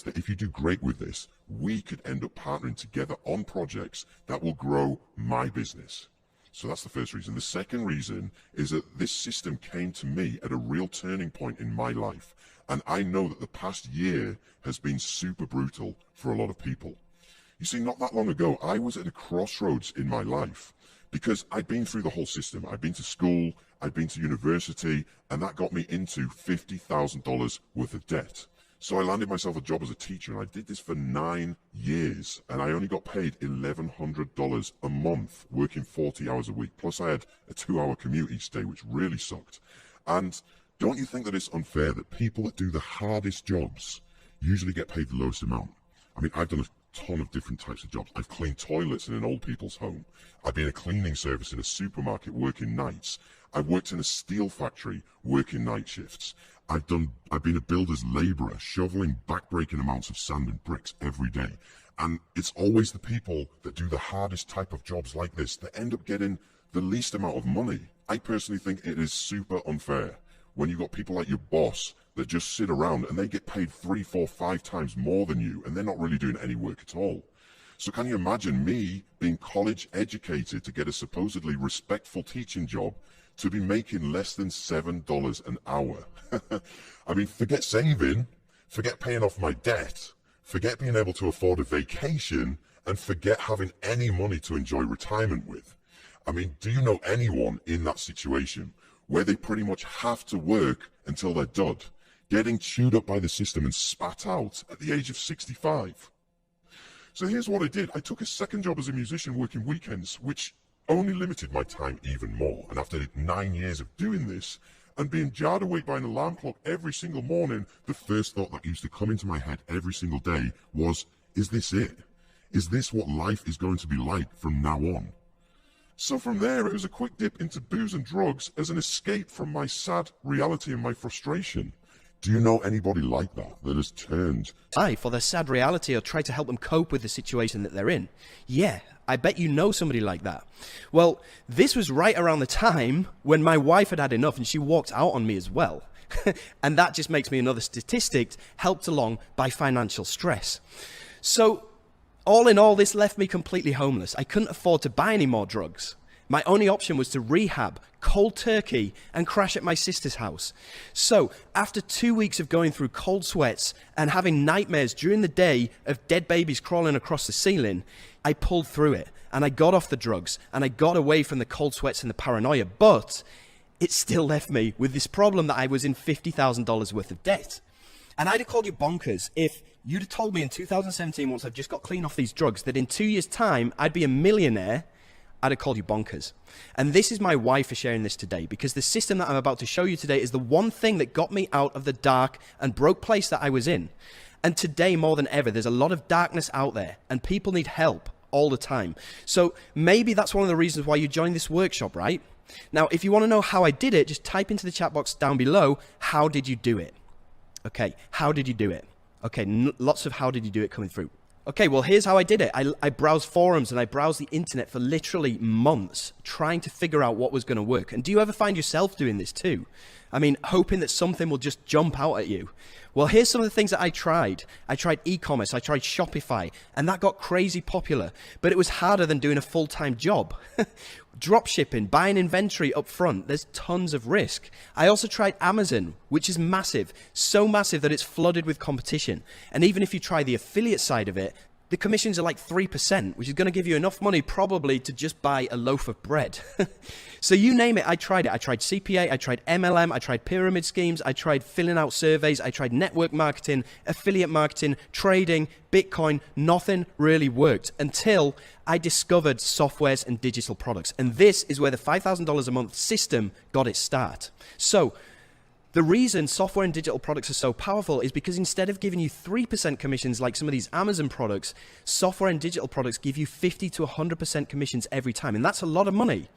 realized that if you do great with this, we could end up partnering together on projects that will grow my business. So that's the first reason. The second reason is that this system came to me at a real turning point in my life. And I know that the past year has been super brutal for a lot of people. You see, not that long ago, I was at a crossroads in my life because I'd been through the whole system. I'd been to school, I'd been to university, and that got me into $50,000 worth of debt. So I landed myself a job as a teacher, and I did this for 9 years, and I only got paid $1,100 a month, working 40 hours a week. Plus I had a 2-hour commute each day, which really sucked. And don't you think that it's unfair that people that do the hardest jobs usually get paid the lowest amount? I mean, I've done a ton of different types of jobs. I've cleaned toilets in an old people's home. I've been a cleaning service in a supermarket working nights. I've worked in a steel factory working night shifts. I've been a builder's labourer, shoveling back-breaking amounts of sand and bricks every day. And it's always the people that do the hardest type of jobs like this that end up getting the least amount of money. I personally think it is super unfair when you've got people like your boss that just sit around and they get paid 3, 4, 5 times more than you, and they're not really doing any work at all. So can you imagine me being college educated to get a supposedly respectful teaching job to be making less than $7 an hour? I mean, forget saving, forget paying off my debt, forget being able to afford a vacation, and forget having any money to enjoy retirement with. I mean, do you know anyone in that situation where they pretty much have to work until they're dud, getting chewed up by the system and spat out at the age of 65? So here's what I did. I took a second job as a musician working weekends, which only limited my time even more. And after 9 years of doing this and being jarred awake by an alarm clock every single morning, the first thought that used to come into my head every single day was, is this it? Is this what life is going to be like from now on? So from there, it was a quick dip into booze and drugs as an escape from my sad reality and my frustration. Do you know anybody like that has turned for their sad reality or try to help them cope with the situation that they're in? Yeah, I bet you know somebody like that. Well, this was right around the time when my wife had had enough and she walked out on me as well. And that just makes me another statistic helped along by financial stress. So all in all, this left me completely homeless. I couldn't afford to buy any more drugs. My only option was to rehab, cold turkey, and crash at my sister's house. So after 2 weeks of going through cold sweats and having nightmares during the day of dead babies crawling across the ceiling, I pulled through it and I got off the drugs and I got away from the cold sweats and the paranoia, but it still left me with this problem that I was in $50,000 worth of debt. And I'd have called you bonkers if you'd have told me in 2017, once I've just got clean off these drugs, that in 2 years' time, I'd be a millionaire. I'd have called you bonkers. And this is my why for sharing this today, because the system that I'm about to show you today is the one thing that got me out of the dark and broke place that I was in. And today, more than ever, there's a lot of darkness out there and people need help all the time. So maybe that's one of the reasons why you joined this workshop, right? Now, if you want to know how I did it, just type into the chat box down below, how did you do it? Okay, how did you do it? Okay, lots of how did you do it coming through. Okay, well, here's how I did it. I browsed forums and I browsed the internet for literally months trying to figure out what was going to work. And do you ever find yourself doing this too? I mean, hoping that something will just jump out at you. Well, here's some of the things that I tried. I tried e-commerce, I tried Shopify, and that got crazy popular. But it was harder than doing a full-time job. Drop shipping, buying inventory up front, there's tons of risk. I also tried Amazon, which is massive, so massive that it's flooded with competition. And even if you try the affiliate side of it, the commissions are like 3%, which is going to give you enough money probably to just buy a loaf of bread. So you name it, I tried it. I tried CPA, I tried MLM, I tried pyramid schemes, I tried filling out surveys, I tried network marketing, affiliate marketing, trading, Bitcoin. Nothing really worked until I discovered softwares and digital products. And this is where the $5,000 a month system got its start. So the reason software and digital products are so powerful is because instead of giving you 3% commissions like some of these Amazon products, software and digital products give you 50 to 100% commissions every time. And that's a lot of money.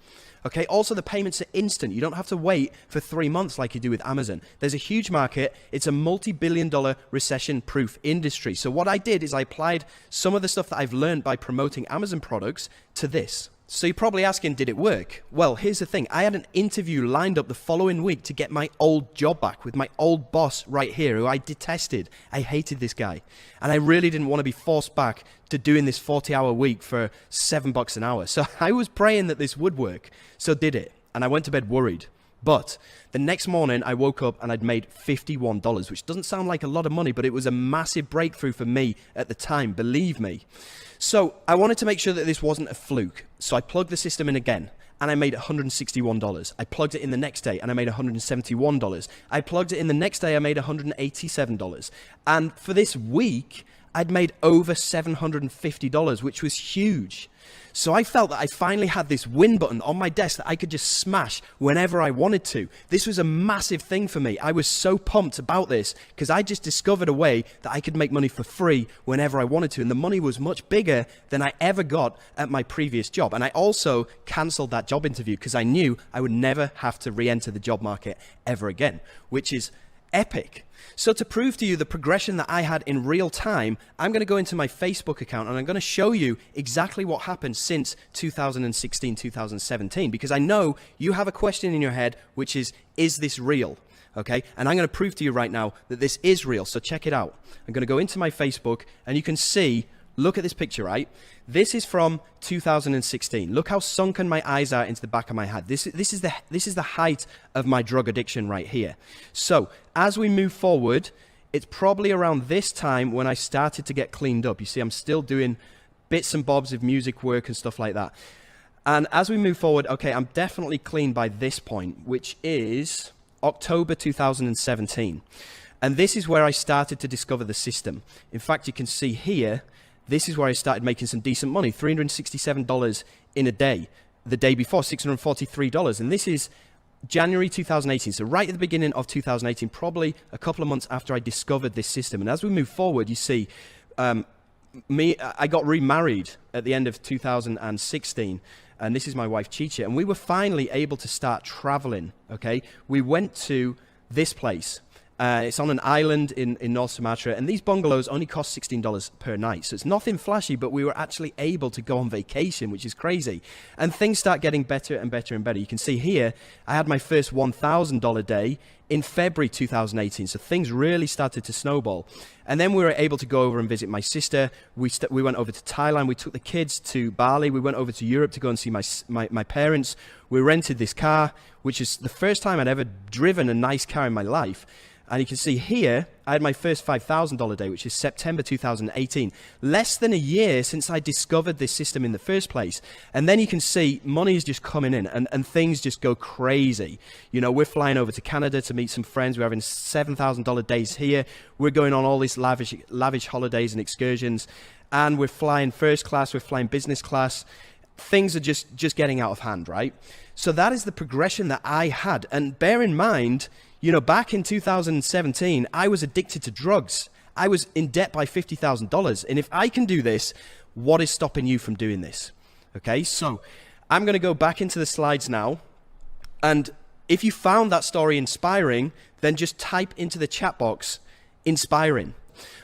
Okay, also the payments are instant. You don't have to wait for 3 months like you do with Amazon. There's a huge market. It's a multi-billion-dollar recession-proof industry. So what I did is I applied some of the stuff that I've learned by promoting Amazon products to this. So you're probably asking, did it work? Well, here's the thing. I had an interview lined up the following week to get my old job back with my old boss right here, who I detested. I hated this guy. And I really didn't want to be forced back to doing this 40-hour week for $7 an hour. So I was praying that this would work. So did it. And I went to bed worried. But the next morning I woke up and I'd made $51, which doesn't sound like a lot of money, but it was a massive breakthrough for me at the time, believe me. So I wanted to make sure that this wasn't a fluke. So I plugged the system in again and I made $161. I plugged it in the next day and I made $171. I plugged it in the next day, I made $187. And for this week, I'd made over $750, which was huge. So I felt that I finally had this win button on my desk that I could just smash whenever I wanted to. This was a massive thing for me. I was so pumped about this because I just discovered a way that I could make money for free whenever I wanted to. And the money was much bigger than I ever got at my previous job. And I also canceled that job interview because I knew I would never have to re-enter the job market ever again, which is epic. So to prove to you the progression that I had in real time, I'm going to go into my Facebook account and I'm going to show you exactly what happened since 2016, 2017, because I know you have a question in your head, which is this real? Okay, and I'm going to prove to you right now that this is real. So check it out. I'm going to go into my Facebook and you can see, look at this picture, right? This is from 2016. Look how sunken my eyes are into the back of my head. This is the height of my drug addiction right here. So as we move forward, it's probably around this time when I started to get cleaned up. You see, I'm still doing bits and bobs of music work and stuff like that. And as we move forward, okay, I'm definitely clean by this point, which is October 2017. And this is where I started to discover the system. In fact, you can see here, this is where I started making some decent money, $367 in a day. The day before, $643. And this is January 2018. So right at the beginning of 2018, probably a couple of months after I discovered this system. And as we move forward, you see, I got remarried at the end of 2016. And this is my wife, Chicha. And we were finally able to start traveling, okay? We went to this place. It's on an island in North Sumatra, and these bungalows only cost $16 per night. So it's nothing flashy, but we were actually able to go on vacation, which is crazy. And things start getting better and better and better. You can see here, I had my first $1,000 day in February 2018. So things really started to snowball. And then we were able to go over and visit my sister. We went over to Thailand. We took the kids to Bali. We went over to Europe to go and see my parents. We rented this car, which is the first time I'd ever driven a nice car in my life. And you can see here, I had my first $5,000 day, which is September 2018. Less than a year since I discovered this system in the first place. And then you can see money is just coming in and things just go crazy. You know, we're flying over to Canada to meet some friends. We're having $7,000 days here. We're going on all these lavish holidays and excursions. And we're flying first class, we're flying business class. Things are just getting out of hand, right? So that is the progression that I had. And bear in mind, you know, back in 2017, I was addicted to drugs. I was in debt by $50,000. And if I can do this, what is stopping you from doing this? Okay, so I'm going to go back into the slides now. And if you found that story inspiring, then just type into the chat box, inspiring.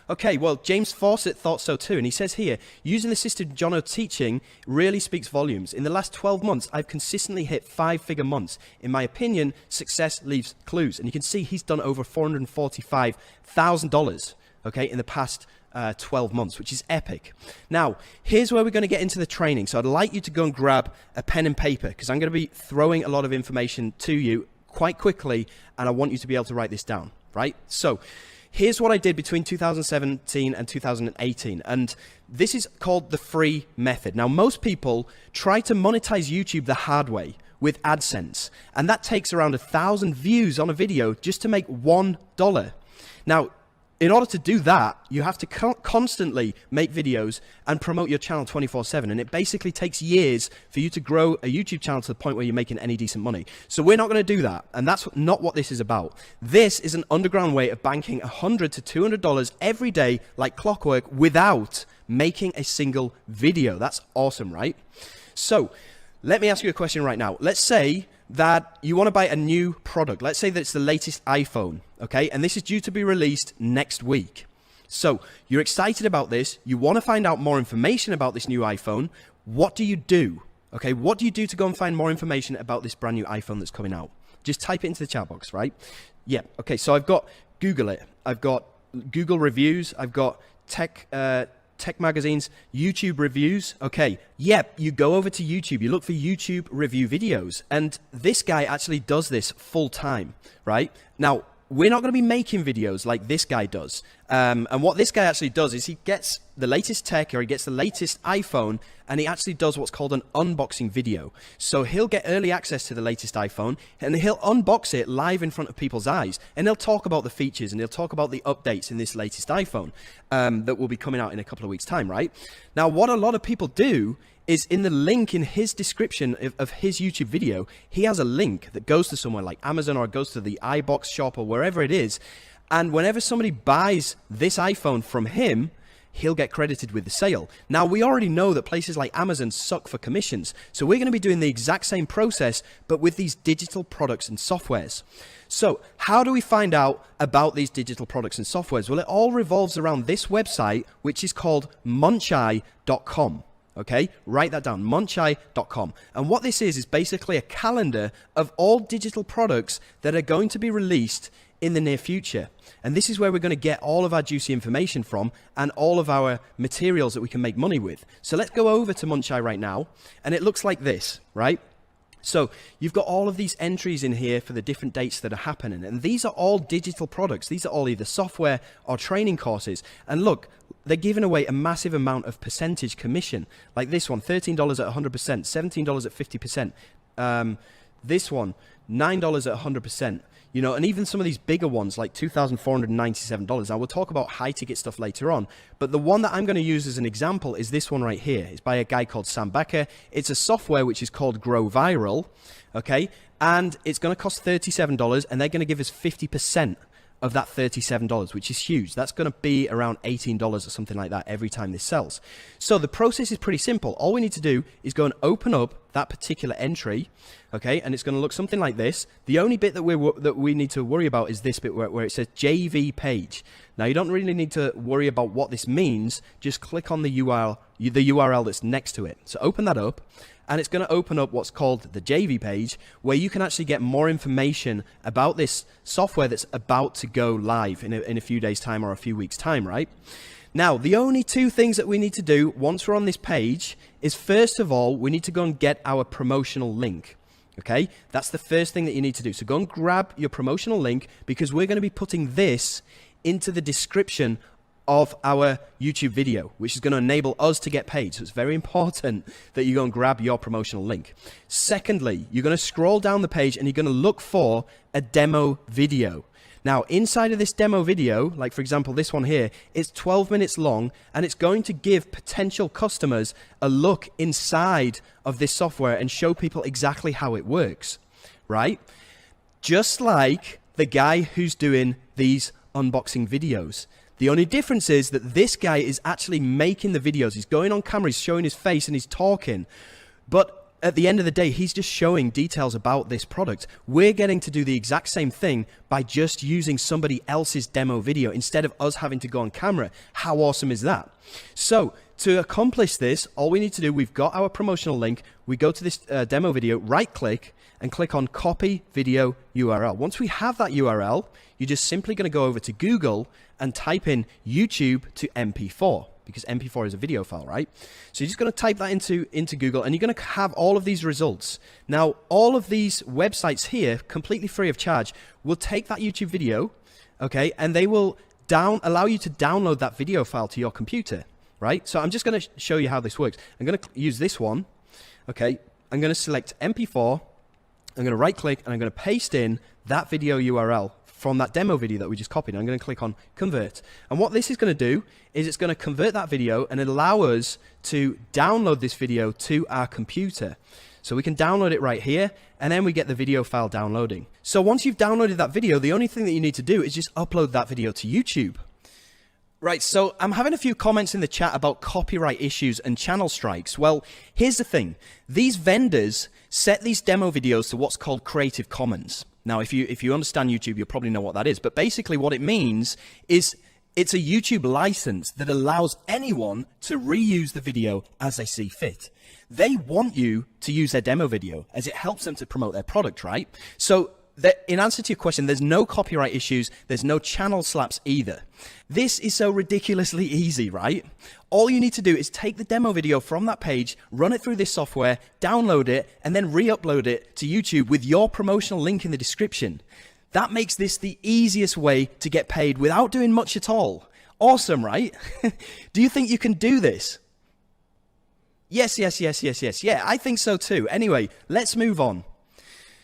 Okay, well, James Fawcett thought so too, and he says here, using the assisted jono teaching really speaks volumes. In the last 12 months, I've consistently hit 5-figure months. In my opinion, success leaves clues. And you can see he's done over $445,000, okay, in the past 12 months, which is epic. Now, here's where we're going to get into the training. So I'd like you to go and grab a pen and paper, because I'm going to be throwing a lot of information to you quite quickly, and I want you to be able to write this down, right? So here's what I did between 2017 and 2018, and this is called the free method. Now, most people try to monetize YouTube the hard way with AdSense, and that takes around 1,000 views on a video just to make $1. Now, in order to do that, you have to constantly make videos and promote your channel 24/7. And it basically takes years for you to grow a YouTube channel to the point where you're making any decent money. So we're not going to do that. And that's not what this is about. This is an underground way of banking $100 to $200 every day like clockwork without making a single video. That's awesome, right? So let me ask you a question right now. Let's say that you want to buy a new product. Let's say that it's the latest iPhone, okay? And this is due to be released next week. So you're excited about this. You want to find out more information about this new iPhone. What do you do? Okay, what do you do to go and find more information about this brand new iPhone that's coming out? Just type it into the chat box, right? Yeah, okay, so I've got Google it. I've got Google reviews. I've got tech magazines, YouTube reviews. Okay, yep, you go over to YouTube. You look for YouTube review videos. And this guy actually does this full time, right? Now, we're not going to be making videos like this guy does. And what this guy actually does is he gets the latest tech, or he gets the latest iPhone, and he actually does what's called an unboxing video. So he'll get early access to the latest iPhone, and he'll unbox it live in front of people's eyes. And he'll talk about the features, and he'll talk about the updates in this latest iPhone that will be coming out in a couple of weeks' time, right? Now, what a lot of people do is in the link in his description of his YouTube video, he has a link that goes to somewhere like Amazon, or it goes to the iBox shop, or wherever it is. And whenever somebody buys this iPhone from him, he'll get credited with the sale. Now, we already know that places like Amazon suck for commissions. So we're going to be doing the exact same process, but with these digital products and softwares. So how do we find out about these digital products and softwares? Well, it all revolves around this website, which is called muncheye.com. Okay, write that down, muncheye.com. And what this is basically a calendar of all digital products that are going to be released in the near future. And this is where we're going to get all of our juicy information from, and all of our materials that we can make money with. So let's go over to Muncheye right now, and it looks like this, right? So you've got all of these entries in here for the different dates that are happening, and these are all digital products. These are all either software or training courses. And look, they're giving away a massive amount of percentage commission, like this one, $13 at 100%, $17 at 50%. This one, $9 at 100%. You know, and even some of these bigger ones, like $2,497. Now, we'll talk about high ticket stuff later on, but the one that I'm going to use as an example is this one right here. It's by a guy called Sam Becker. It's a software which is called Grow Viral, okay? And it's going to cost $37, and they're going to give us 50% of that $37, which is huge. That's going to be around $18 or something like that every time this sells. So the process is pretty simple. All we need to do is go and open up that particular entry, okay, and it's going to look something like this. The only bit that we need to worry about is this bit where it says JV page. Now, you don't really need to worry about what this means. Just click on the URL that's next to it. So open that up, and it's going to open up what's called the JV page, where you can actually get more information about this software that's about to go live in a few days' time or a few weeks' time, right? Now, the only two things that we need to do once we're on this page is, first of all, we need to go and get our promotional link. Okay, that's the first thing that you need to do. So go and grab your promotional link, because we're going to be putting this into the description of our YouTube video, which is going to enable us to get paid. So it's very important that you go and grab your promotional link. Secondly, you're going to scroll down the page, and you're going to look for a demo video. Now, inside of this demo video, like for example, this one here, it's 12 minutes long, and it's going to give potential customers a look inside of this software and show people exactly how it works, right? Just like the guy who's doing these unboxing videos. The only difference is that this guy is actually making the videos. He's going on camera, he's showing his face, and he's talking. But at the end of the day, he's just showing details about this product. We're getting to do the exact same thing by just using somebody else's demo video instead of us having to go on camera. How awesome is that? So to accomplish this, all we need to do, we've got our promotional link. We go to this demo video, right click, and click on copy video URL. Once we have that URL, you're just simply going to go over to Google and type in YouTube to MP4. Because MP4 is a video file, right? So you're just going to type that into Google, and you're going to have all of these results. Now, all of these websites here, completely free of charge, will take that YouTube video, okay, and they will allow you to download that video file to your computer, right? So I'm just going to show you how this works. I'm going to use this one, okay? I'm going to select MP4, I'm going to right-click, and I'm going to paste in that video URL from that demo video that we just copied. I'm going to click on convert. And what this is going to do is it's going to convert that video and allow us to download this video to our computer. So we can download it right here, and then we get the video file downloading. So once you've downloaded that video, the only thing that you need to do is just upload that video to YouTube. Right, so I'm having a few comments in the chat about copyright issues and channel strikes. Well, here's the thing. These vendors set these demo videos to what's called Creative Commons. Now, if you understand YouTube, you'll probably know what that is. But basically what it means is It's a YouTube license that allows anyone to reuse the video as they see fit. They want you to use their demo video as it helps them to promote their product, right? So in answer to your question, there's no copyright issues, there's no channel slaps either. This is so ridiculously easy, right? All you need to do is take the demo video from that page, run it through this software, download it, and then re-upload it to YouTube with your promotional link in the description. That makes this the easiest way to get paid without doing much at all. Awesome, right? Do you think you can do this? Yes. Yeah, I think so too. Anyway, let's move on.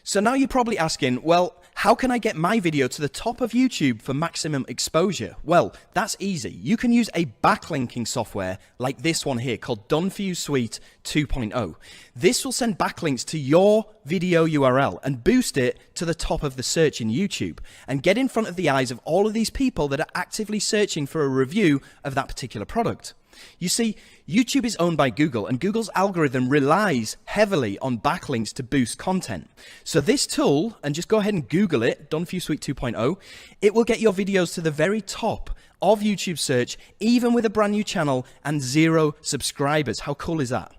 So now you're probably asking, well, how can I get my video to the top of YouTube for maximum exposure? Well, that's easy. You can use a backlinking software like this one here called Done For You Suite 2.0. This will send backlinks to your video URL and boost it to the top of the search in YouTube and get in front of the eyes of all of these people that are actively searching for a review of that particular product. You see, YouTube is owned by Google, and Google's algorithm relies heavily on backlinks to boost content. So this tool, and just go ahead and Google it, Done For You Suite 2.0, it will get your videos to the very top of YouTube search, even with a brand new channel and 0 subscribers. How cool is that?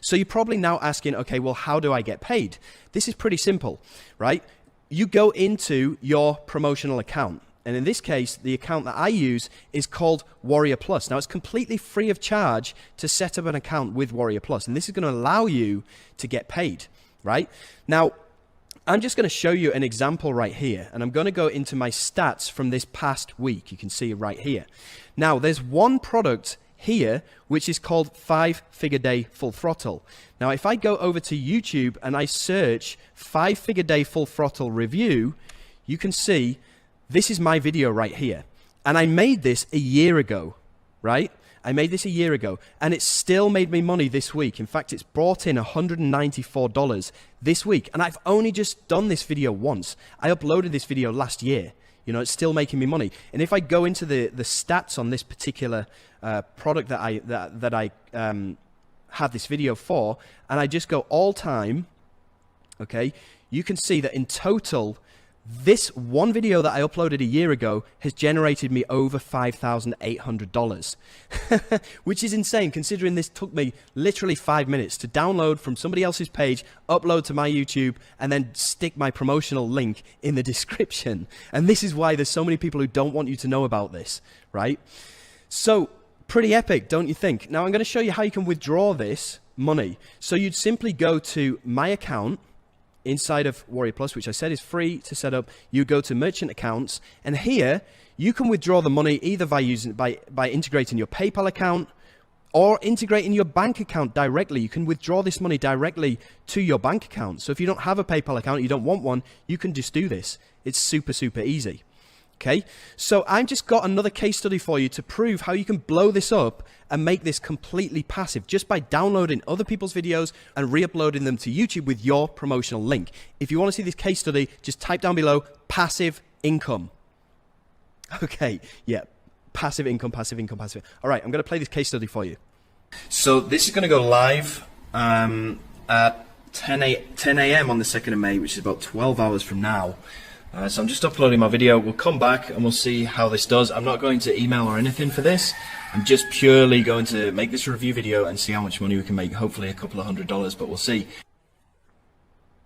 So you're probably now asking, okay, well, how do I get paid? This is pretty simple, right? You go into your promotional account. And in this case, the account that I use is called Warrior Plus. Now, it's completely free of charge to set up an account with Warrior Plus. And this is going to allow you to get paid, right? Now, I'm just going to show you an example right here. And I'm going to go into my stats from this past week. You can see it right here. Now, there's one product here, which is called 5-Figure Day Full Throttle. Now, if I go over to YouTube and I search 5-Figure Day Full Throttle review, you can see this is my video right here. And I made this a year ago, right? I made this a year ago, and it's still made me money this week. In fact, it's brought in $194 this week. And I've only just done this video once. I uploaded this video last year. You know, it's still making me money. And if I go into the stats on this particular product that I have this video for, and I just go all time, okay, you can see that in total, this one video that I uploaded a year ago has generated me over $5,800, which is insane considering this took me literally 5 minutes to download from somebody else's page, upload to my YouTube, and then stick my promotional link in the description. And this is why there's so many people who don't want you to know about this, right? So pretty epic, don't you think? Now I'm going to show you how you can withdraw this money. So you'd simply go to my account inside of Warrior Plus, which I said is free to set up. You go to merchant accounts, and here you can withdraw the money either by integrating your PayPal account or integrating your bank account directly. You can withdraw this money directly to your bank account. So if you don't have a PayPal account, you don't want one, you can just do this. It's super, super easy. Okay, so I've just got another case study for you to prove how you can blow this up and make this completely passive just by downloading other people's videos and re-uploading them to YouTube with your promotional link. If you want to see this case study, just type down below passive income. Okay, yeah, passive income. All right, I'm going to play this case study for you. So this is going to go live at 10 a.m. on the 2nd of May, which is about 12 hours from now. So I'm just uploading my video. We'll come back and we'll see how this does. I'm not going to email or anything for this. I'm just purely going to make this review video and see how much money we can make. Hopefully a couple of $100s, but we'll see.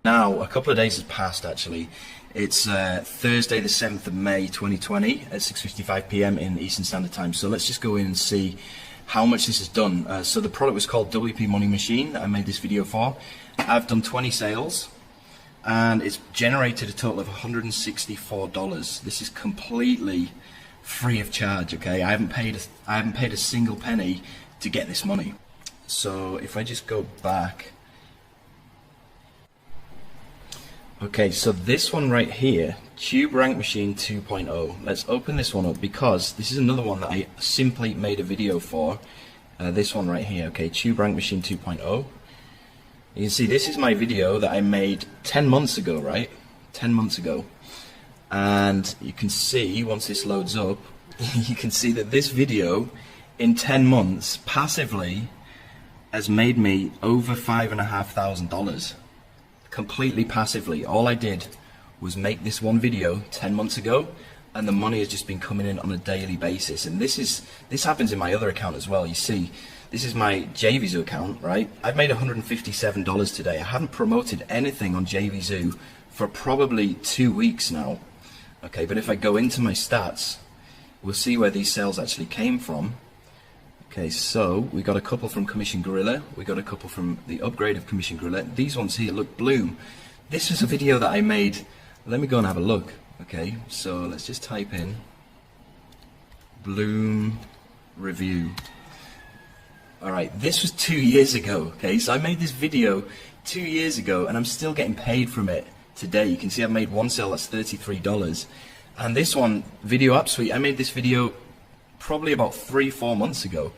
Now, a couple of days has passed actually. It's Thursday the 7th of May 2020 at 6:55 p.m. in Eastern Standard Time. So let's just go in and see how much this has done. So the product was called WP Money Machine that I made this video for. I've done 20 sales. And it's generated a total of $164. This is completely free of charge. Okay, I haven't paid a single penny to get this money. So if I just go back, okay, so this one right here, Tube Rank Machine 2.0. Let's open this one up because this is another one that I simply made a video for. This one right here. Okay, Tube Rank Machine 2.0. You can see this is my video that I made 10 months ago, right? 10 months ago. And you can see, once this loads up, you can see that this video in 10 months passively has made me over $5,500. Completely passively. All I did was make this one video 10 months ago, and the money has just been coming in on a daily basis. And this happens in my other account as well. You see, this is my JVZoo account, right? I've made $157 today. I haven't promoted anything on JVZoo for probably 2 weeks now. Okay, but if I go into my stats, we'll see where these sales actually came from. Okay, so we got a couple from Commission Gorilla, we got a couple from the upgrade of Commission Gorilla. These ones here, look, Bloom. This was a video that I made. Let me go and have a look. Okay, so let's just type in Bloom review. Alright, this was 2 years ago. Okay, so I made this video 2 years ago and I'm still getting paid from it today. You can see I've made one sale that's $33. And this one, Video App Suite, I made this video probably about 3-4 months ago.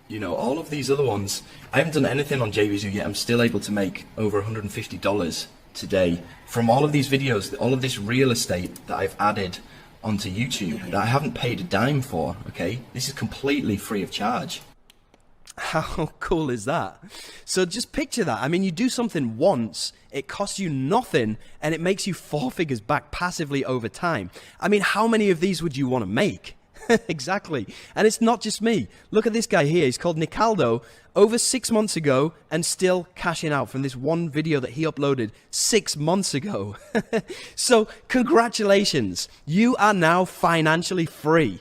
You know, all of these other ones, I haven't done anything on JVZoo yet. I'm still able to make over $150 today from all of these videos, all of this real estate that I've added onto YouTube that I haven't paid a dime for. Okay, this is completely free of charge. How cool is that? So just picture that. I mean, you do something once, it costs you nothing, and it makes you 4 figures back passively over time. I mean, how many of these would you want to make? Exactly. And it's not just me. Look at this guy here. He's called Nicaldo, over 6 months ago, and still cashing out from this one video that he uploaded 6 months ago. So congratulations. You are now financially free.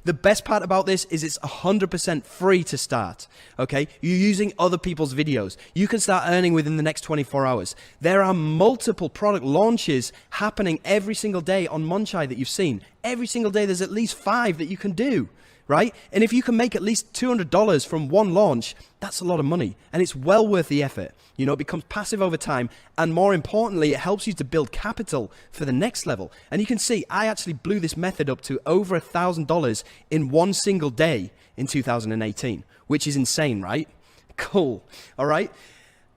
The best part about this is it's 100% free to start. Okay, you're using other people's videos. You can start earning within the next 24 hours. There are multiple product launches happening every single day on Munchai that you've seen. Every single day there's at least 5 that you can do, right? And if you can make at least $200 from one launch, that's a lot of money, and it's well worth the effort. You know, it becomes passive over time, and more importantly, it helps you to build capital for the next level. And you can see, I actually blew this method up to over $1,000 in one single day in 2018, which is insane, right? Cool, all right?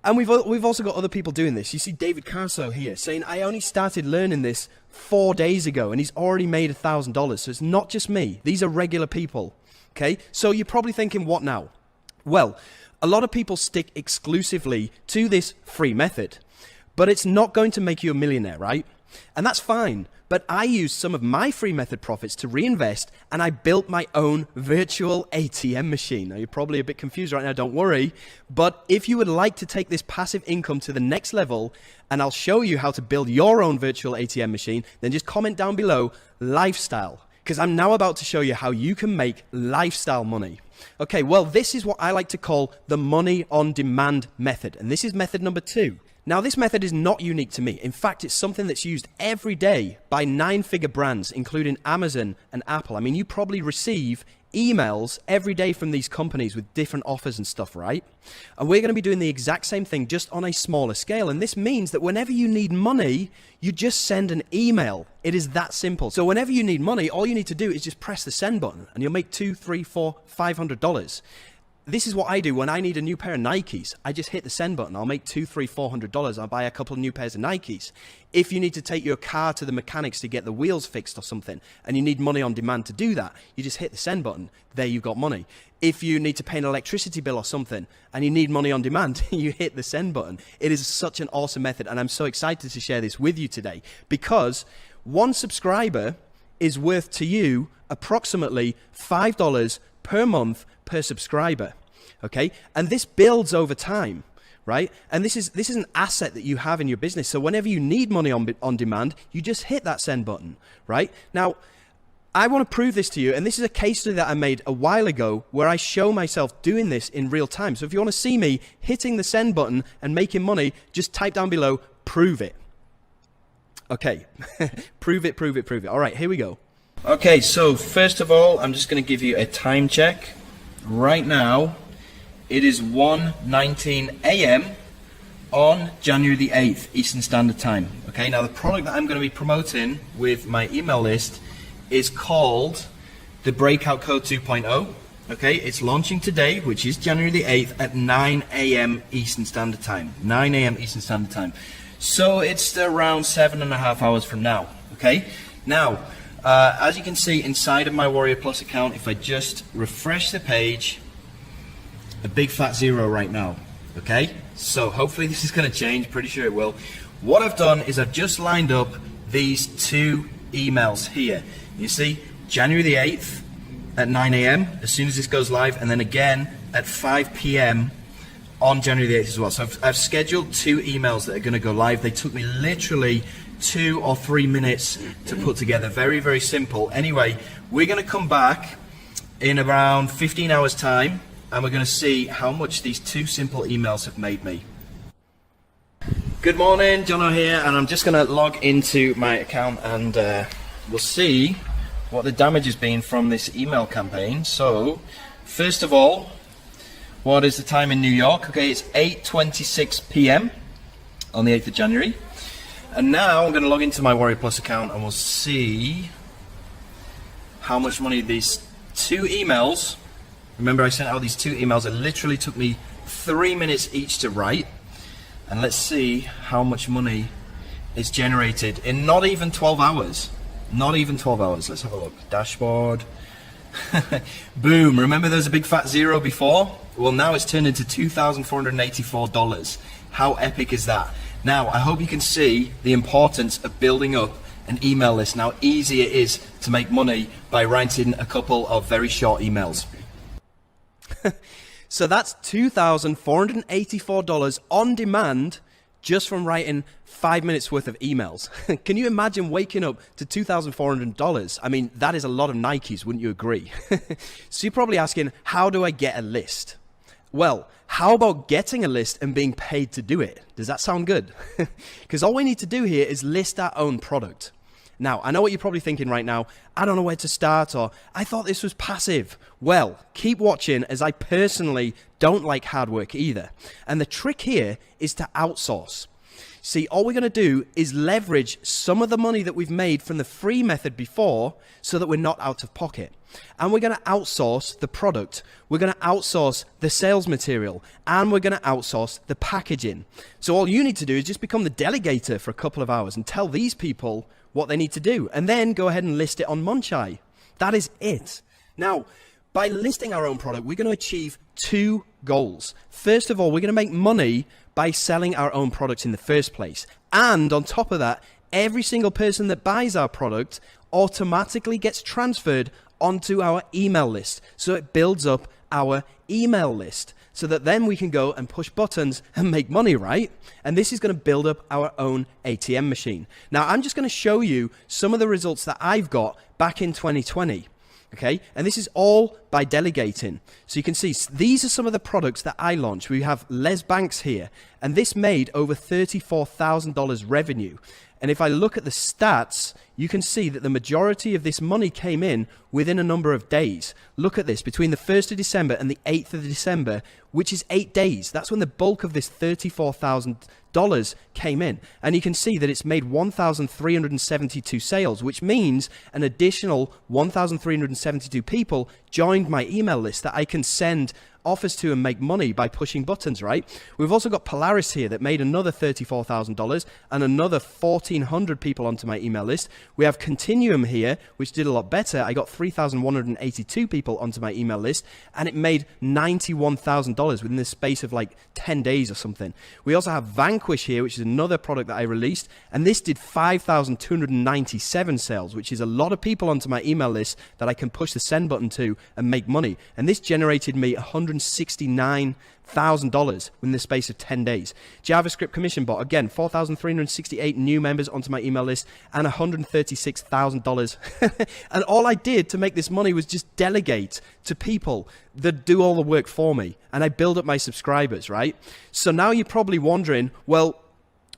And we've also got other people doing this. You see David Carso here saying, I only started learning this 4 days ago, and he's already made $1,000. So it's not just me. These are regular people, okay? So you're probably thinking, what now? Well, a lot of people stick exclusively to this free method, but it's not going to make you a millionaire, right? And that's fine, but I used some of my free method profits to reinvest, and I built my own virtual ATM machine. Now, you're probably a bit confused right now, don't worry, but if you would like to take this passive income to the next level, and I'll show you how to build your own virtual ATM machine, then just comment down below, lifestyle, because I'm now about to show you how you can make lifestyle money. Okay, well, this is what I like to call the money on demand method, and this is method number 2. Now, this method is not unique to me. In fact, it's something that's used every day by 9-figure brands, including Amazon and Apple. I mean, you probably receive emails every day from these companies with different offers and stuff, right? And we're going to be doing the exact same thing, just on a smaller scale. And this means that whenever you need money, you just send an email. It is that simple. So whenever you need money, all you need to do is just press the send button, and you'll make $200, $300, $400, $500. This is what I do when I need a new pair of Nikes. I just hit the send button. I'll make $200, $300, $400. I'll buy a couple of new pairs of Nikes. If you need to take your car to the mechanics to get the wheels fixed or something, and you need money on demand to do that, you just hit the send button. There you've got money. If you need to pay an electricity bill or something, and you need money on demand, you hit the send button. It is such an awesome method, and I'm so excited to share this with you today, because one subscriber is worth to you approximately $5 per month per subscriber. Okay, and this builds over time, right? And this is an asset that you have in your business. So whenever you need money on demand, you just hit that send button, right? Now, I want to prove this to you, and this is a case study that I made a while ago where I show myself doing this in real time. So if you want to see me hitting the send button and making money, just type down below, prove it. Okay, prove it, prove it, prove it. All right, here we go. Okay, so first of all, I'm just going to give you a time check. Right now, it is 1:19 a.m. on January the 8th, Eastern Standard Time. Okay, now the product that I'm going to be promoting with my email list is called the Breakout Code 2.0. Okay, it's launching today, which is January the 8th at 9 a.m. Eastern Standard Time. 9 a.m. Eastern Standard Time. So it's around 7.5 hours from now. Okay, now, as you can see inside of my Warrior Plus account, if I just refresh the page, a big fat 0 right now. Okay, so hopefully this is going to change, pretty sure it will. What I've done is I've just lined up these 2 emails here. You see, January the 8th at 9 a.m. as soon as this goes live, and then again at 5 p.m. on January the 8th as well. So I've scheduled 2 emails that are going to go live. They took me literally 2 or 3 minutes to put together. Very, very simple. Anyway, we're going to come back in around 15 hours time, and we're going to see how much these 2 simple emails have made me. Good morning, Jono here, and I'm just going to log into my account, and we'll see what the damage has been from this email campaign. So, first of all, what is the time in New York? Okay, it's 8:26 p.m. on the 8th of January. And now I'm going to log into my Warrior Plus account, and we'll see how much money these 2 emails, remember I sent out these 2 emails, it literally took me 3 minutes each to write, and let's see how much money is generated in not even 12 hours. Not even 12 hours. Let's have a look. Dashboard. Boom. Remember there's a big fat 0 before? Well, now it's turned into $2,484. How epic is that? Now, I hope you can see the importance of building up an email list and how easy it is to make money by writing a couple of very short emails. So that's $2,484 on demand just from writing 5 minutes worth of emails. Can you imagine waking up to $2,400? I mean, that is a lot of Nikes, wouldn't you agree? So you're probably asking, how do I get a list? Well, how about getting a list and being paid to do it? Does that sound good? Because all we need to do here is list our own product. Now, I know what you're probably thinking right now. I don't know where to start, or I thought this was passive. Well, keep watching, as I personally don't like hard work either. And the trick here is to outsource. See, all we're going to do is leverage some of the money that we've made from the free method before so that we're not out of pocket. And we're going to outsource the product. We're going to outsource the sales material, and we're going to outsource the packaging. So all you need to do is just become the delegator for a couple of hours and tell these people what they need to do, and then go ahead and list it on Munchai. That is it. Now, by listing our own product, we're going to achieve 2 goals. First of all, we're going to make money by selling our own products in the first place. And on top of that, every single person that buys our product automatically gets transferred onto our email list. So it builds up our email list, so that then we can go and push buttons and make money, right? And this is going to build up our own ATM machine. Now, I'm just going to show you some of the results that I've got back in 2020. Okay, and this is all by delegating. So you can see these are some of the products that I launched. We have Les Banks here, and this made over $34,000 revenue. And if I look at the stats, you can see that the majority of this money came in within a number of days. Look at this, between the 1st of December and the 8th of December, which is 8 days. That's when the bulk of this $34,000 came in. And you can see that it's made 1,372 sales, which means an additional 1,372 people joined my email list that I can send offers to and make money by pushing buttons, right? We've also got Polaris here that made another $34,000 and another 1,400 people onto my email list. We have Continuum here, which did a lot better. I got 3,182 people onto my email list, and it made $91,000 within the space of like 10 days or something. We also have Vanquish here, which is another product that I released, and this did 5,297 sales, which is a lot of people onto my email list that I can push the send button to and make money. And this generated me $169,000 within the space of 10 days. JavaScript Commission Bot, again, 4,368 new members onto my email list and $136,000. And all I did to make this money was just delegate to people that do all the work for me. And I build up my subscribers, right? So now you're probably wondering, well,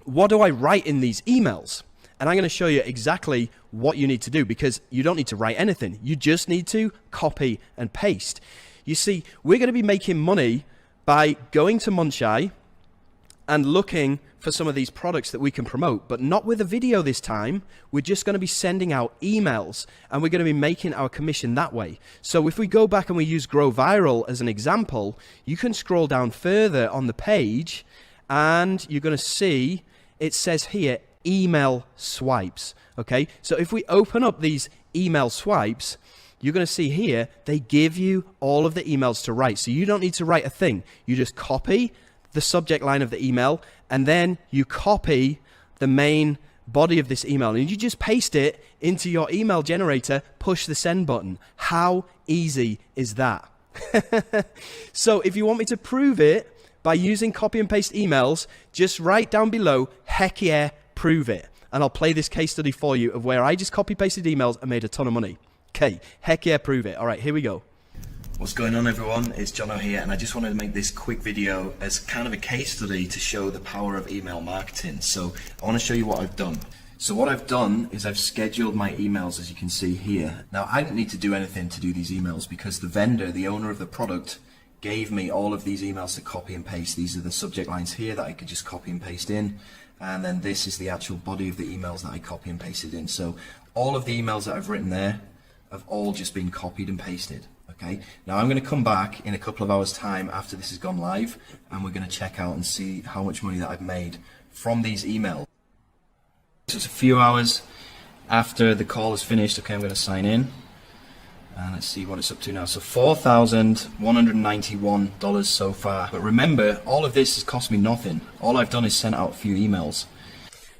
what do I write in these emails? And I'm going to show you exactly what you need to do, because you don't need to write anything. You just need to copy and paste. You see, we're going to be making money by going to Munchai and looking for some of these products that we can promote, but not with a video this time. We're just going to be sending out emails, and we're going to be making our commission that way. So if we go back and we use Grow Viral as an example, you can scroll down further on the page, and you're going to see it says here, email swipes. Okay, so if we open up these email swipes, you're going to see here, they give you all of the emails to write. So you don't need to write a thing. You just copy the subject line of the email, and then you copy the main body of this email, and you just paste it into your email generator, push the send button. How easy is that? So if you want me to prove it by using copy and paste emails, just write down below, heck yeah, prove it. And I'll play this case study for you of where I just copy pasted emails and made a ton of money. Okay, heck yeah, prove it. All right, here we go. What's going on, everyone? It's Jono here, and I just wanted to make this quick video as kind of a case study to show the power of email marketing. So I want to show you what I've done. So what I've done is I've scheduled my emails, as you can see here. Now, I didn't need to do anything to do these emails because the vendor, the owner of the product, gave me all of these emails to copy and paste. These are the subject lines here that I could just copy and paste in. And then this is the actual body of the emails that I copy and pasted in. So all of the emails that I've written there have all just been copied and pasted. Okay. Now I'm going to come back in a couple of hours time after this has gone live, and we're going to check out and see how much money that I've made from these emails. So it's a few hours after the call is finished. Okay, I'm going to sign in and let's see what it's up to now. So $4,191 so far. But remember, all of this has cost me nothing. All I've done is sent out a few emails.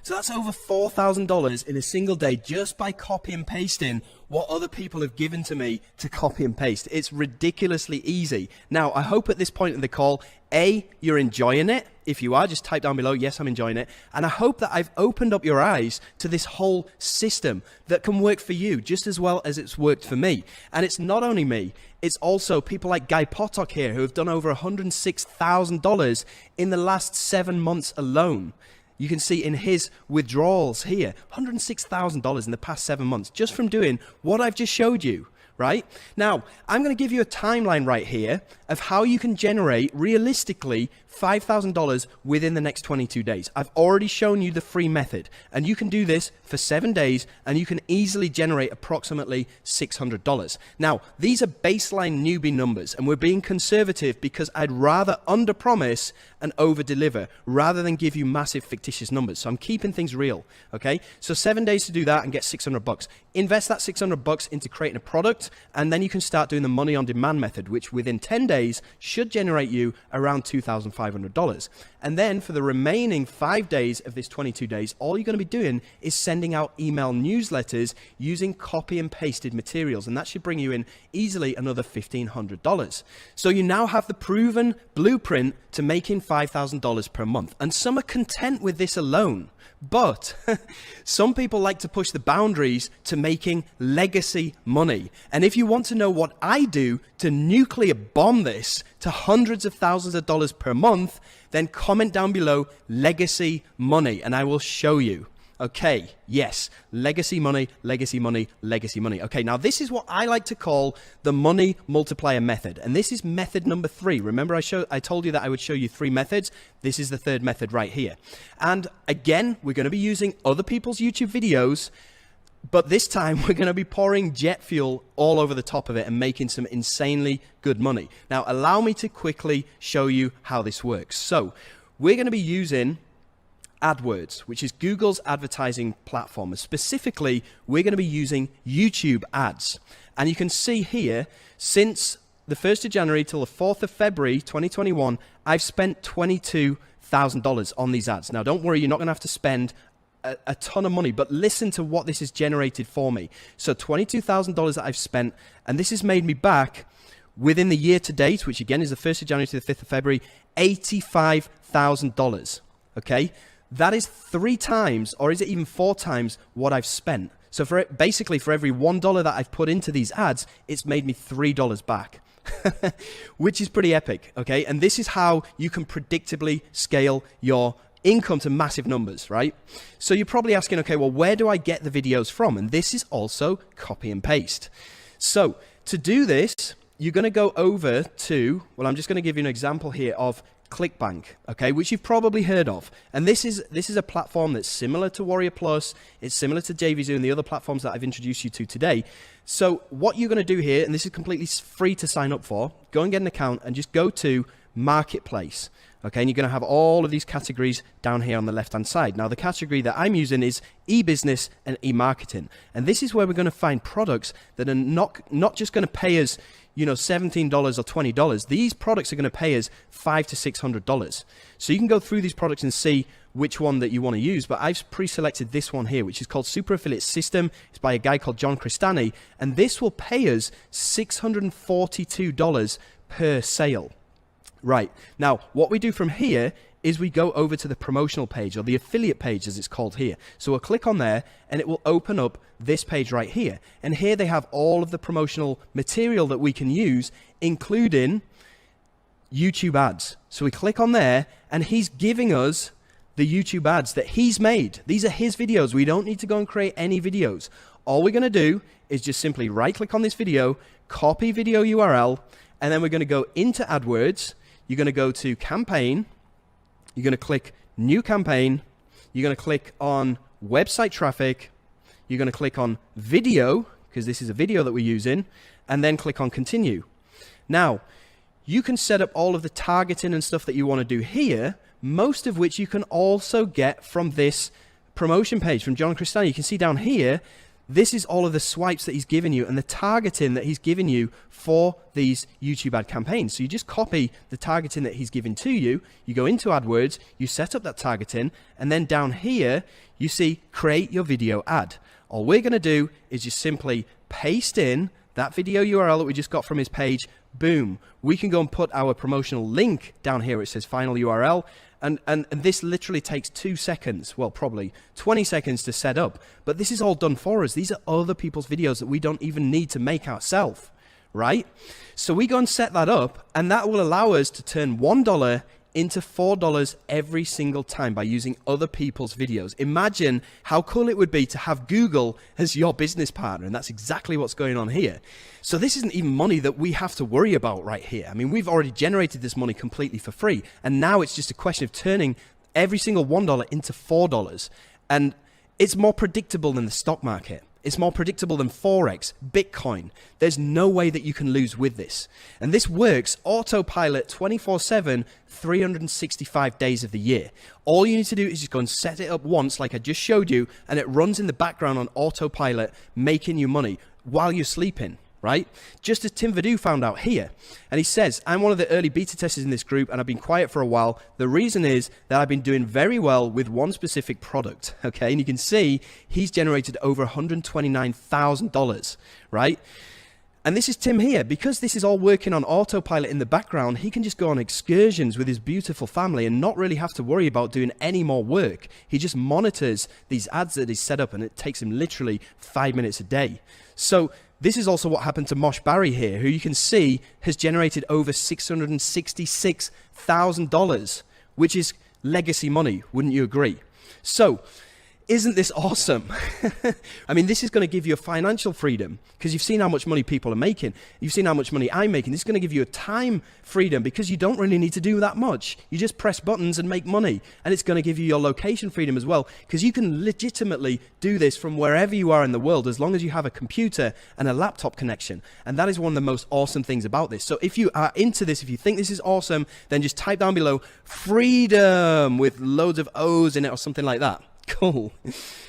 So that's over $4,000 in a single day just by copy and pasting what other people have given to me to copy and paste. It's ridiculously easy. Now, I hope at this point in the call, A, you're enjoying it. If you are, just type down below, yes, I'm enjoying it. And I hope that I've opened up your eyes to this whole system that can work for you just as well as it's worked for me. And it's not only me, it's also people like Guy Potok here who have done over $106,000 in the last 7 months alone. You can see in his withdrawals here, $106,000 in the past 7 months, just from doing what I've just showed you, right? Now, I'm going to give you a timeline right here of how you can generate, realistically, $5,000 within the next 22 days. I've already shown you the free method, and you can do this for 7 days, and you can easily generate approximately $600. Now, these are baseline newbie numbers, and we're being conservative because I'd rather underpromise and overdeliver rather than give you massive fictitious numbers. So I'm keeping things real, okay? So 7 days to do that and get $600. Invest that $600 into creating a product, and then you can start doing the money on demand method, which within 10 days should generate you around $2,500. And then for the remaining 5 days of this 22 days, all you're going to be doing is sending out email newsletters using copy and pasted materials, and that should bring you in easily another $1,500. So you now have the proven blueprint to making $5,000 per month, and some are content with this alone. But some people like to push the boundaries to making legacy money. And if you want to know what I do to nuclear bomb this to hundreds of thousands of dollars per month, then comment down below legacy money and I will show you. Okay, yes, legacy money, legacy money, legacy money. Okay, now this is what I like to call the money multiplier method. And this is method number 3. Remember I told you that I would show you 3 methods. This is the 3rd method right here. And again, we're going to be using other people's YouTube videos, but this time we're going to be pouring jet fuel all over the top of it and making some insanely good money. Now, allow me to quickly show you how this works. So we're going to be using AdWords, which is Google's advertising platform. Specifically, we're going to be using YouTube ads. And you can see here, since the 1st of January till the 4th of February 2021, I've spent $22,000 on these ads. Now, don't worry, you're not going to have to spend a ton of money, but listen to what this has generated for me. So $22,000 that I've spent, and this has made me back within the year to date, which again is the 1st of January to the 5th of February, $85,000. Okay? That is 3 times, or is it even 4 times what I've spent? So basically for every $1 that I've put into these ads, it's made me $3 back, which is pretty epic, okay? And this is how you can predictably scale your income to massive numbers, right? So you're probably asking, okay, well, where do I get the videos from? And this is also copy and paste. So to do this, you're going to go over to, well, I'm just going to give you an example here of ClickBank, okay, which you've probably heard of. And this is a platform that's similar to Warrior Plus. It's similar to JVZoo and the other platforms that I've introduced you to today. So what you're going to do here, and this is completely free to sign up for, go and get an account and just go to marketplace. Okay, and you're going to have all of these categories down here on the left-hand side. Now, the category that I'm using is e-business and e-marketing. And this is where we're going to find products that are not just going to pay us, you know, $17 or $20. These products are going to pay us $500 to $600. So you can go through these products and see which one that you want to use. But I've pre-selected this one here, which is called Super Affiliate System. It's by a guy called John Cristani. And this will pay us $642 per sale. Right, now what we do from here is we go over to the promotional page, or the affiliate page as it's called here. So we'll click on there and it will open up this page right here. And here they have all of the promotional material that we can use, including YouTube ads. So we click on there and he's giving us the YouTube ads that he's made. These are his videos. We don't need to go and create any videos. All we're going to do is just simply right click on this video, copy video URL, and then we're going to go into AdWords. You're going to go to campaign, you're going to click new campaign, you're going to click on website traffic, you're going to click on video, because this is a video that we're using, and then click on continue. Now, you can set up all of the targeting and stuff that you want to do here, most of which you can also get from this promotion page from John Cristani. You can see down here, this is all of the swipes that he's given you and the targeting that he's given you for these YouTube ad campaigns. So you just copy the targeting that he's given to you, you go into AdWords, you set up that targeting, and then down here, you see create your video ad. All we're going to do is just simply paste in that video URL that we just got from his page. Boom. We can go and put our promotional link down here. It says final URL. And this literally takes 2 seconds, well, probably 20 seconds to set up. But this is all done for us. These are other people's videos that we don't even need to make ourselves, right? So we go and set that up, and that will allow us to turn $1 into $4 every single time by using other people's videos. Imagine how cool it would be to have Google as your business partner, and that's exactly what's going on here. So this isn't even money that we have to worry about right here. I mean, we've already generated this money completely for free, and now it's just a question of turning every single $1 into $4, and it's more predictable than the stock market. It's more predictable than Forex, Bitcoin. There's no way that you can lose with this. And this works autopilot 24/7, 365 days of the year. All you need to do is just go and set it up once, like I just showed you, and it runs in the background on autopilot, making you money while you're sleeping, right? Just as Tim Vadou found out here. And he says, I'm one of the early beta testers in this group and I've been quiet for a while. The reason is that I've been doing very well with one specific product, okay? And you can see he's generated over $129,000, right? And this is Tim here. Because this is all working on autopilot in the background, he can just go on excursions with his beautiful family and not really have to worry about doing any more work. He just monitors these ads that he's set up and it takes him literally 5 minutes a day. So this is also what happened to Mosh Barry here, who you can see has generated over $666,000, which is legacy money, wouldn't you agree? So, isn't this awesome? I mean, this is going to give you a financial freedom because you've seen how much money people are making. You've seen how much money I'm making. This is going to give you a time freedom because you don't really need to do that much. You just press buttons and make money. And it's going to give you your location freedom as well because you can legitimately do this from wherever you are in the world as long as you have a computer and a laptop connection. And that is one of the most awesome things about this. So if you are into this, if you think this is awesome, then just type down below freedom with loads of O's in it or something like that. Cool.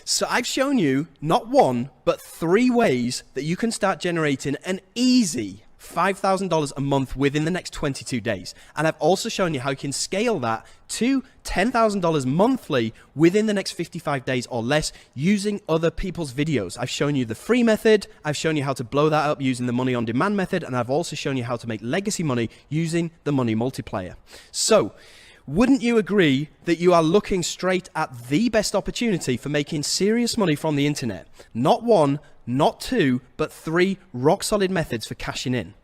So I've shown you not one, but 3 ways that you can start generating an easy $5,000 a month within the next 22 days. And I've also shown you how you can scale that to $10,000 monthly within the next 55 days or less using other people's videos. I've shown you the free method. I've shown you how to blow that up using the money on demand method. And I've also shown you how to make legacy money using the money multiplier. So, wouldn't you agree that you are looking straight at the best opportunity for making serious money from the internet? Not 1, not 2, but 3 rock-solid methods for cashing in.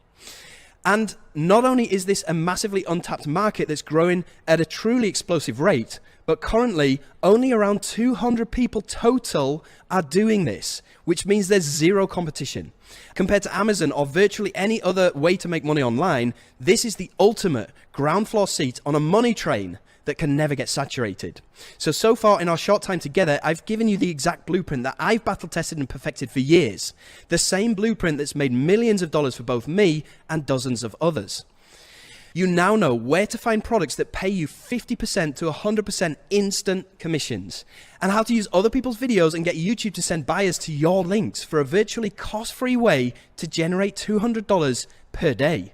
And not only is this a massively untapped market that's growing at a truly explosive rate, but currently only around 200 people total are doing this, which means there's zero competition. Compared to Amazon or virtually any other way to make money online, this is the ultimate ground floor seat on a money train that can never get saturated. So far in our short time together, I've given you the exact blueprint that I've battle tested and perfected for years. The same blueprint that's made millions of dollars for both me and dozens of others. You now know where to find products that pay you 50% to 100% instant commissions, and how to use other people's videos and get YouTube to send buyers to your links for a virtually cost-free way to generate $200 per day.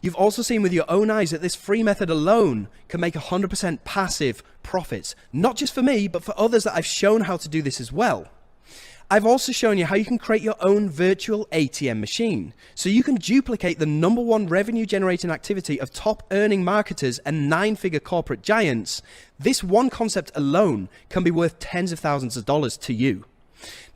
You've also seen with your own eyes that this free method alone can make 100% passive profits, not just for me, but for others that I've shown how to do this as well. I've also shown you how you can create your own virtual ATM machine, so you can duplicate the #1 revenue generating activity of top earning marketers and 9-figure corporate giants. This one concept alone can be worth tens of thousands of dollars to you.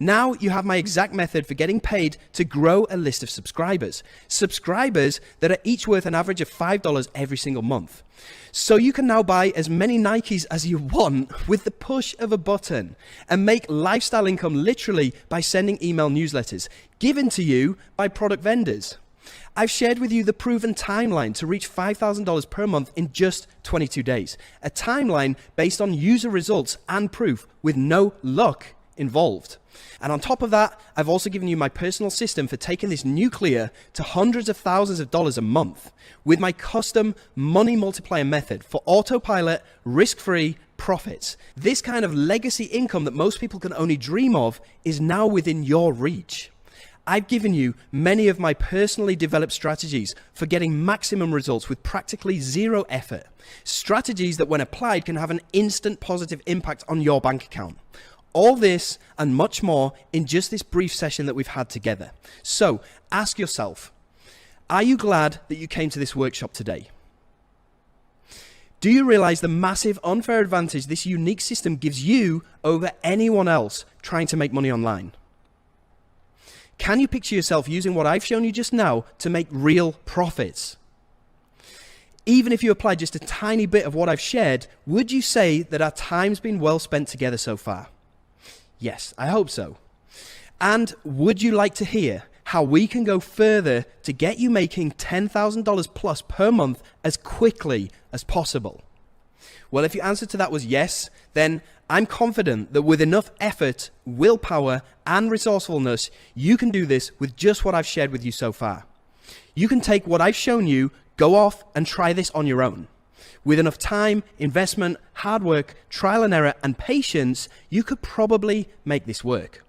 Now you have my exact method for getting paid to grow a list of subscribers. Subscribers that are each worth an average of $5 every single month. So you can now buy as many Nikes as you want with the push of a button and make lifestyle income literally by sending email newsletters given to you by product vendors. I've shared with you the proven timeline to reach $5,000 per month in just 22 days. A timeline based on user results and proof with no luck involved. And on top of that, I've also given you my personal system for taking this nuclear to hundreds of thousands of dollars a month with my custom money multiplier method for autopilot, risk-free profits. This kind of legacy income that most people can only dream of is now within your reach. I've given you many of my personally developed strategies for getting maximum results with practically zero effort. Strategies that when applied can have an instant positive impact on your bank account. All this and much more in just this brief session that we've had together. So ask yourself, are you glad that you came to this workshop today? Do you realize the massive unfair advantage this unique system gives you over anyone else trying to make money online? Can you picture yourself using what I've shown you just now to make real profits? Even if you apply just a tiny bit of what I've shared, would you say that our time's been well spent together so far? Yes, I hope so. And would you like to hear how we can go further to get you making $10,000 plus per month as quickly as possible? Well, if your answer to that was yes, then I'm confident that with enough effort, willpower, and resourcefulness, you can do this with just what I've shared with you so far. You can take what I've shown you, go off and try this on your own. With enough time, investment, hard work, trial and error, and patience, you could probably make this work.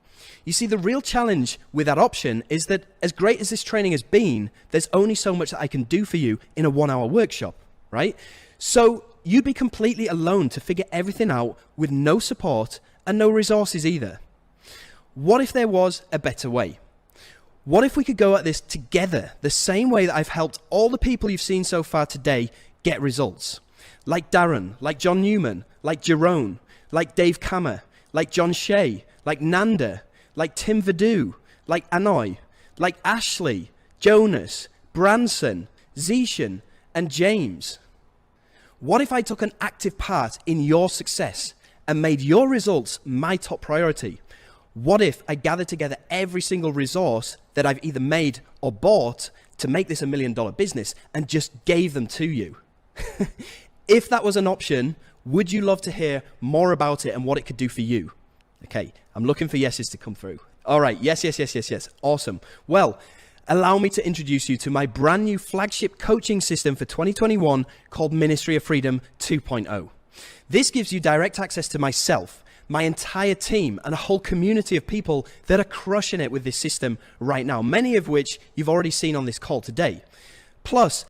You see, the real challenge with that option is that as great as this training has been, there's only so much that I can do for you in a 1-hour workshop, right? So you'd be completely alone to figure everything out with no support and no resources either. What if there was a better way? What if we could go at this together, the same way that I've helped all the people you've seen so far today get results? Like Darren, like John Newman, like Jerome, like Dave Kammer, like John Shea, like Nanda, like Tim Vadu, like Anoy, like Ashley, Jonas, Branson, Zishan, and James. What if I took an active part in your success and made your results my top priority? What if I gathered together every single resource that I've either made or bought to make this $1 million business and just gave them to you? If that was an option, would you love to hear more about it and what it could do for you? Okay, I'm looking for yeses to come through. All right, yes. Awesome. Well, allow me to introduce you to my brand new flagship coaching system for 2021 called Ministry of Freedom 2.0. This gives you direct access to myself, my entire team, and a whole community of people that are crushing it with this system right now, many of which you've already seen on this call today. Plus,